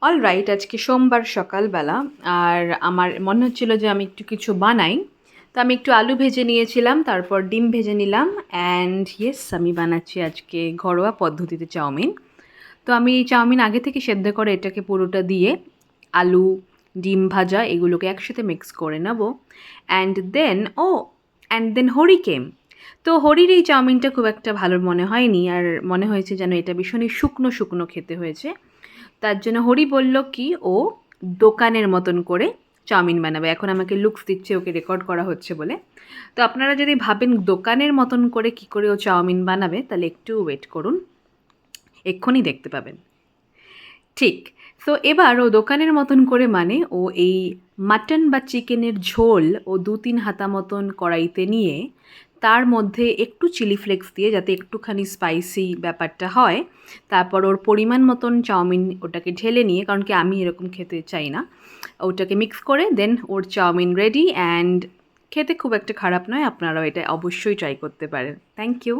Alright, আজকে সোমবার সকালবেলা। আর আমার মনে হচ্ছিল যে আমি একটু কিছু বানাই। তো আমি একটু আলু ভেজে নিয়েছিলাম, তারপর ডিম ভেজে নিলাম। অ্যান্ড ইয়েস, আমি বানাচ্ছি আজকে ঘরোয়া পদ্ধতিতে চাউমিন। তো আমি এই চাউমিন আগে থেকে সেদ্ধ করে এটাকে পুরোটা দিয়ে আলু, ডিম ভাজা এগুলোকে একসাথে মিক্স করে নেব। অ্যান্ড দেন হরি কেম। তো হরির এই চাউমিনটা খুব একটা ভালো মনে হয়নি, আর মনে হয়েছে যেন এটা ভীষণই শুকনো শুকনো খেতে হয়েছে। তার জন্য হরি বলল কি ও দোকানের মতন করে চাউমিন বানাবে। এখন আমাকে লুকস দিচ্ছে, ওকে রেকর্ড করা হচ্ছে বলে। তো আপনারা যদি ভাবেন দোকানের মতন করে কি করে ও চাউমিন বানাবে, তাহলে একটু ওয়েট করুন, এক্ষুনি দেখতে পাবেন। ঠিক। তো এবার ও দোকানের মতন করে মানে ও এই মাটন বা চিকেনের ঝোল ও ২-৩ হাতা মতন কড়াইতে নিয়ে তার মধ্যে একটু চিলি ফ্লেক্স দিয়ে, যাতে একটুখানি স্পাইসি ব্যাপারটা হয়, তারপর ওর পরিমাণ মতন চাউমিন ওটাকে ঢেলে নিয়ে, কারণ কি আমি এরকম খেতে চাই না, ওটাকে মিক্স করে দেন ওর চাউমিন রেডি। অ্যান্ড খেতে খুব একটা খারাপ নয়, আপনারাও এটা অবশ্যই ট্রাই করতে পারেন। Thank you.